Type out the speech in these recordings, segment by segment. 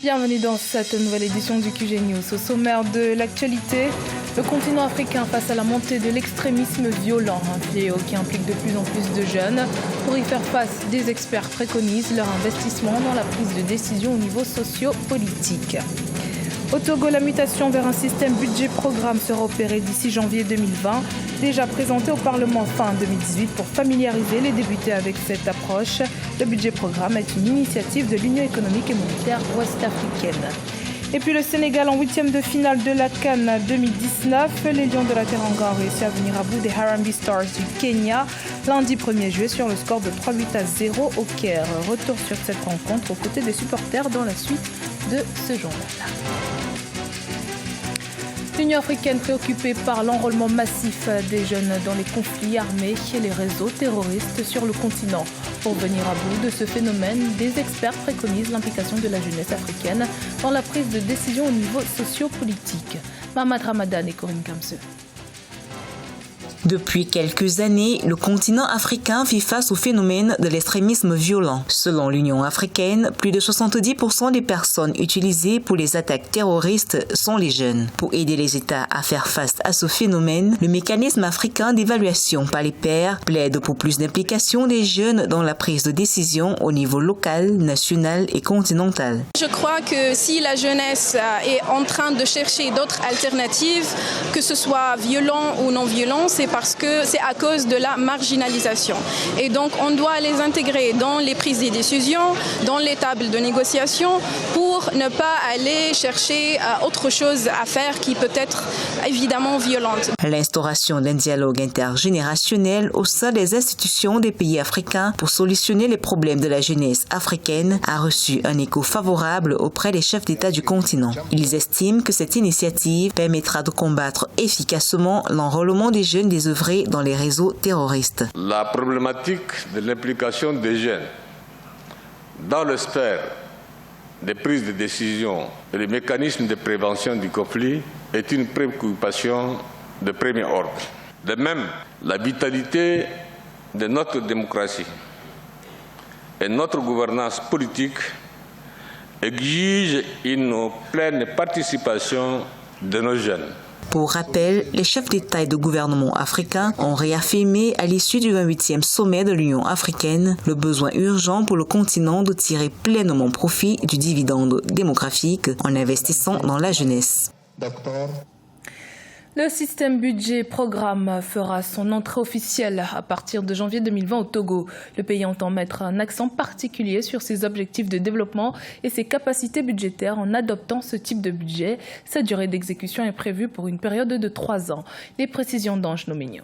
Bienvenue dans cette nouvelle édition du QG News. Au sommaire de l'actualité, le continent africain face à la montée de l'extrémisme violent, un fléau qui implique de plus en plus de jeunes. Pour y faire face, des experts préconisent leur investissement dans la prise de décision au niveau socio-politique. Au Togo, la mutation vers un système budget-programme sera opérée d'ici janvier 2020, déjà présenté au Parlement fin 2018 pour familiariser les députés avec cette approche. Le budget-programme est une initiative de l'Union économique et monétaire ouest-africaine. Et puis le Sénégal en huitième de finale de la CAN 2019. Les Lions de la Teranga ont réussi à venir à bout des Harambee Stars du Kenya lundi 1er juillet sur le score de 3-8-0 au Caire. Retour sur cette rencontre aux côtés des supporters dans la suite de ce journal. L'Union africaine préoccupée par l'enrôlement massif des jeunes dans les conflits armés et les réseaux terroristes sur le continent. Pour venir à bout de ce phénomène, des experts préconisent l'implication de la jeunesse africaine dans la prise de décision au niveau socio-politique. Mahmoud Ramadan et Corinne Kamse. Depuis quelques années, le continent africain fait face au phénomène de l'extrémisme violent. Selon l'Union africaine, plus de 70% des personnes utilisées pour les attaques terroristes sont les jeunes. Pour aider les États à faire face à ce phénomène, le mécanisme africain d'évaluation par les pairs plaide pour plus d'implication des jeunes dans la prise de décision au niveau local, national et continental. Je crois que si la jeunesse est en train de chercher d'autres alternatives, que ce soit violent ou non violent, c'est parce que c'est à cause de la marginalisation. Et donc on doit les intégrer dans les prises de décision, dans les tables de négociation pour ne pas aller chercher autre chose à faire qui peut être évidemment violente. L'instauration d'un dialogue intergénérationnel au sein des institutions des pays africains pour solutionner les problèmes de la jeunesse africaine a reçu un écho favorable auprès des chefs d'État du continent. Ils estiment que cette initiative permettra de combattre efficacement l'enrôlement des jeunes désœuvrés dans les réseaux terroristes. La problématique de l'implication des jeunes dans le sphère des prises de décision et les mécanismes de prévention du conflit est une préoccupation de premier ordre. De même, la vitalité de notre démocratie et notre gouvernance politique exige une pleine participation de nos jeunes. Pour rappel, les chefs d'État et de gouvernement africains ont réaffirmé à l'issue du 28e sommet de l'Union africaine le besoin urgent pour le continent de tirer pleinement profit du dividende démographique en investissant dans la jeunesse. Le système budget-programme fera son entrée officielle à partir de janvier 2020 au Togo. Le pays entend mettre un accent particulier sur ses objectifs de développement et ses capacités budgétaires en adoptant ce type de budget. Sa durée d'exécution est prévue pour une période de 3 ans. Les précisions d'Ange Nomignon.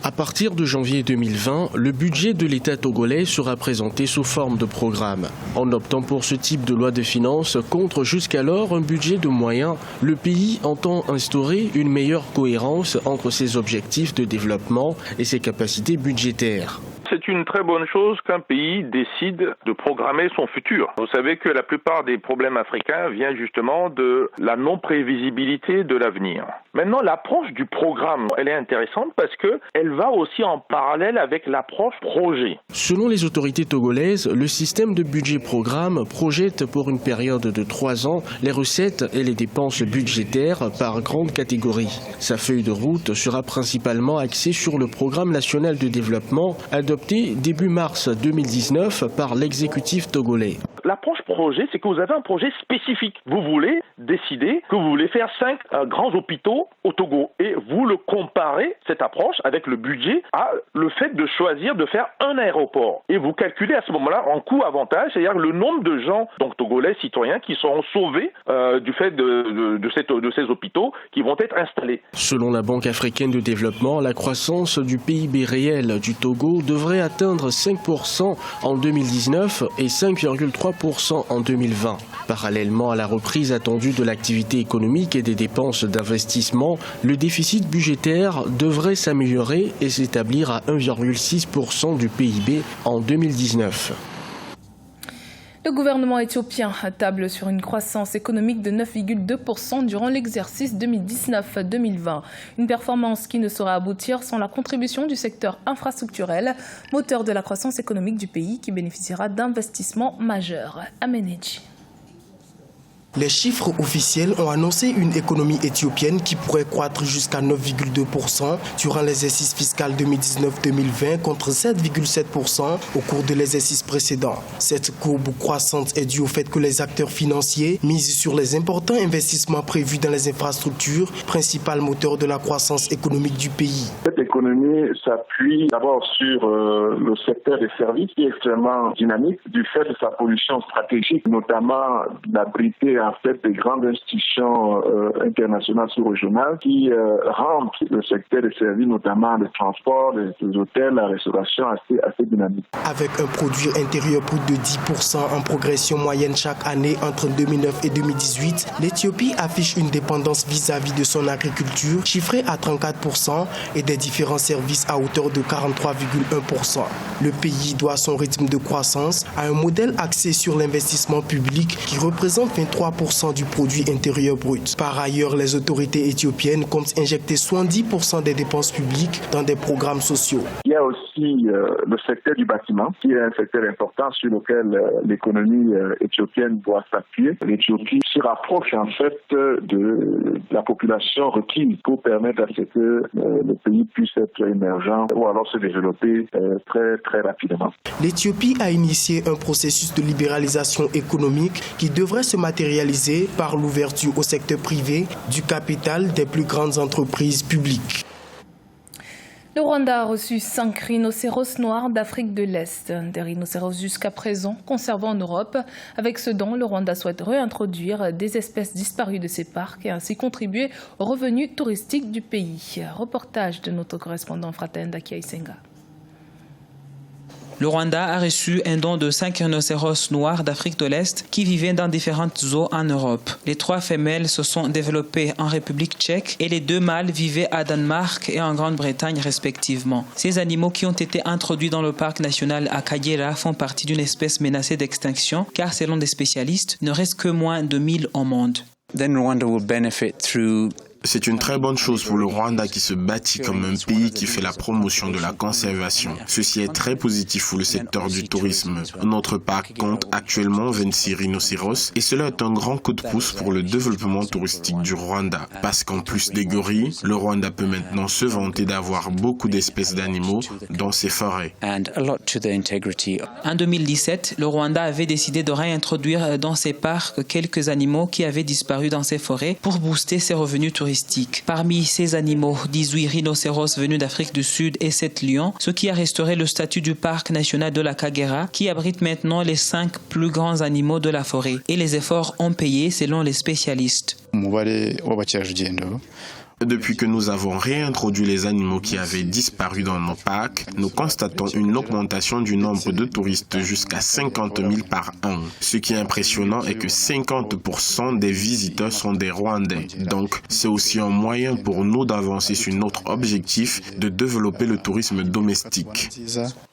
À partir de janvier 2020, le budget de l'État togolais sera présenté sous forme de programme. En optant pour ce type de loi de finances contre jusqu'alors un budget de moyens, le pays entend instaurer une meilleure cohérence entre ses objectifs de développement et ses capacités budgétaires. C'est une très bonne chose qu'un pays décide de programmer son futur. Vous savez que la plupart des problèmes africains viennent justement de la non-prévisibilité de l'avenir. Maintenant, l'approche du programme, elle est intéressante parce qu'elle va aussi en parallèle avec l'approche projet. Selon les autorités togolaises, le système de budget-programme projette pour une période de 3 ans les recettes et les dépenses budgétaires par grande catégorie. Sa feuille de route sera principalement axée sur le programme national de développement adopté début mars 2019 par l'exécutif togolais. L'approche projet, c'est que vous avez un projet spécifique. Vous voulez décider que vous voulez faire 5 grands hôpitaux au Togo et vous le comparez, cette approche, avec le budget à le fait de choisir de faire un aéroport. Et vous calculez à ce moment-là en coût-avantage, c'est-à-dire le nombre de gens, donc togolais, citoyens, qui seront sauvés du fait de ces hôpitaux qui vont être installés. Selon la Banque africaine de développement, la croissance du PIB réel du Togo devrait atteindre 5% en 2019 et 5,3% en 2020. Parallèlement à la reprise attendue de l'activité économique et des dépenses d'investissement, le déficit budgétaire devrait s'améliorer et s'établir à 1,6% du PIB en 2019. Le gouvernement éthiopien table sur une croissance économique de 9,2% durant l'exercice 2019-2020. Une performance qui ne saurait aboutir sans la contribution du secteur infrastructurel, moteur de la croissance économique du pays qui bénéficiera d'investissements majeurs. Ameneji. Les chiffres officiels ont annoncé une économie éthiopienne qui pourrait croître jusqu'à 9,2% durant l'exercice fiscal 2019-2020 contre 7,7% au cours de l'exercice précédent. Cette courbe croissante est due au fait que les acteurs financiers misent sur les importants investissements prévus dans les infrastructures, principal moteur de la croissance économique du pays. Cette économie s'appuie d'abord sur le secteur des services qui est extrêmement dynamique du fait de sa position stratégique, notamment d'abriter en fait des grandes institutions internationales sous-régionales qui rendent le secteur des services, notamment le transport, les hôtels, la restauration assez dynamique. Avec un produit intérieur brut de 10% en progression moyenne chaque année entre 2009 et 2018, l'Éthiopie affiche une dépendance vis-à-vis de son agriculture chiffrée à 34% et des différents services à hauteur de 43,1%. Le pays doit son rythme de croissance à un modèle axé sur l'investissement public qui représente 23% du produit intérieur brut. Par ailleurs, les autorités éthiopiennes comptent injecter 70% des dépenses publiques dans des programmes sociaux. Il y a aussi le secteur du bâtiment, qui est un secteur important sur lequel l'économie éthiopienne doit s'appuyer. L'Éthiopie se rapproche en fait de la population requise pour permettre à ce que le pays puisse être émergent ou alors se développer très rapidement. L'Éthiopie a initié un processus de libéralisation économique qui devrait se matérialiser par l'ouverture au secteur privé du capital des plus grandes entreprises publiques. Le Rwanda a reçu 5 rhinocéros noirs d'Afrique de l'Est, des rhinocéros jusqu'à présent conservés en Europe. Avec ce don, le Rwanda souhaite réintroduire des espèces disparues de ses parcs et ainsi contribuer aux revenus touristiques du pays. Reportage de notre correspondant Fratenda Kiaisenga. Le Rwanda a reçu un don de 5 rhinocéros noirs d'Afrique de l'Est qui vivaient dans différentes zones en Europe. Les 3 femelles se sont développées en République tchèque et les 2 mâles vivaient à Danemark et en Grande-Bretagne respectivement. Ces animaux qui ont été introduits dans le parc national à Kagera font partie d'une espèce menacée d'extinction car selon des spécialistes, il ne reste que moins de 1000 au monde. C'est une très bonne chose pour le Rwanda qui se bâtit comme un pays qui fait la promotion de la conservation. Ceci est très positif pour le secteur du tourisme. Notre parc compte actuellement 26 rhinocéros et cela est un grand coup de pouce pour le développement touristique du Rwanda. Parce qu'en plus des gorilles, le Rwanda peut maintenant se vanter d'avoir beaucoup d'espèces d'animaux dans ses forêts. En 2017, le Rwanda avait décidé de réintroduire dans ses parcs quelques animaux qui avaient disparu dans ses forêts pour booster ses revenus touristiques. Parmi ces animaux, 18 rhinocéros venus d'Afrique du Sud et 7 lions, ce qui a restauré le statut du parc national de la Kagera, qui abrite maintenant les 5 plus grands animaux de la forêt. Et les efforts ont payé selon les spécialistes. Depuis que nous avons réintroduit les animaux qui avaient disparu dans nos parcs, nous constatons une augmentation du nombre de touristes jusqu'à 50 000 par an. Ce qui est impressionnant est que 50% des visiteurs sont des Rwandais. Donc, c'est aussi un moyen pour nous d'avancer sur notre objectif de développer le tourisme domestique.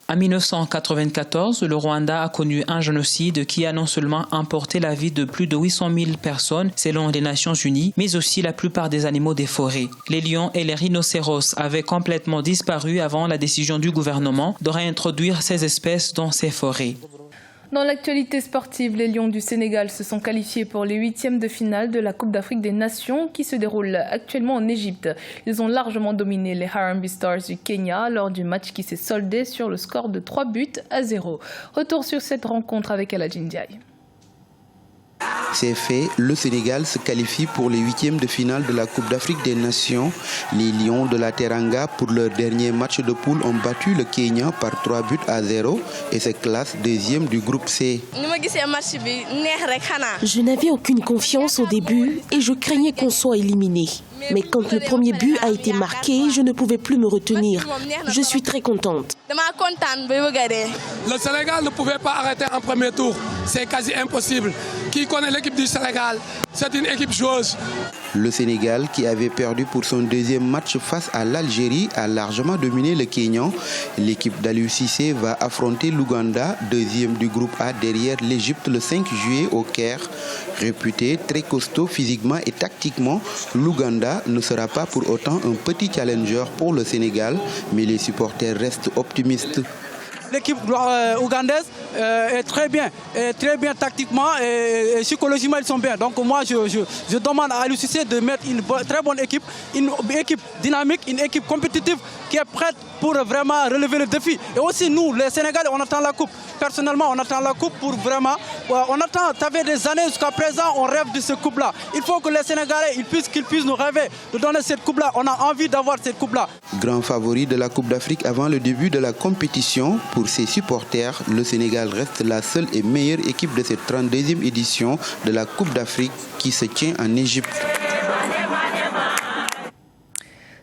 En 1994, le Rwanda a connu un génocide qui a non seulement emporté la vie de plus de 800 000 personnes selon les Nations Unies, mais aussi la plupart des animaux des forêts. Les lions et les rhinocéros avaient complètement disparu avant la décision du gouvernement de réintroduire ces espèces dans ces forêts. Dans l'actualité sportive, les Lions du Sénégal se sont qualifiés pour les 8e de finale de la Coupe d'Afrique des Nations qui se déroule actuellement en Égypte. Ils ont largement dominé les Harambee Stars du Kenya lors du match qui s'est soldé sur le score de 3-0. Retour sur cette rencontre avec Aladji Ndiaye. C'est fait, le Sénégal se qualifie pour les 8e de finale de la Coupe d'Afrique des Nations. Les Lions de la Teranga, pour leur dernier match de poule, ont battu le Kenya par 3-0 et se classent 2e du groupe C. Je n'avais aucune confiance au début et je craignais qu'on soit éliminé. Mais quand le premier but a été marqué, je ne pouvais plus me retenir. Je suis très contente. Le Sénégal ne pouvait pas arrêter en premier tour. c'est quasi impossible. Qui connaît l'équipe du Sénégal? C'est une équipe joueuse. Le Sénégal, qui avait perdu pour son deuxième match face à l'Algérie, a largement dominé le Kényan. L'équipe d'Aliou Cissé va affronter l'Ouganda, deuxième du groupe A derrière l'Égypte le 5 juillet au Caire. Réputé très costaud physiquement et tactiquement, l'Ouganda ne sera pas pour autant un petit challenger pour le Sénégal, mais les supporters restent optimistes. L'équipe ougandaise est très bien tactiquement et psychologiquement ils sont bien. Donc moi je demande à Aliou Cissé de mettre une très bonne équipe, une équipe dynamique, une équipe compétitive qui est prête pour vraiment relever le défi. Et aussi nous, les Sénégalais, on attend la coupe. Personnellement, on attend la coupe pour vraiment... On attend, ça fait des années jusqu'à présent, on rêve de cette coupe-là. Il faut que les Sénégalais qu'ils puissent nous rêver de donner cette coupe-là. On a envie d'avoir cette coupe-là. Grand favori de la Coupe d'Afrique avant le début de la compétition, pour ses supporters, le Sénégal reste la seule et meilleure équipe de cette 32e édition de la Coupe d'Afrique qui se tient en Égypte.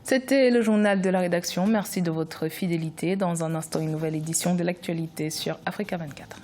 C'était le journal de la rédaction. Merci de votre fidélité. Dans un instant, une nouvelle édition de l'actualité sur Africa 24.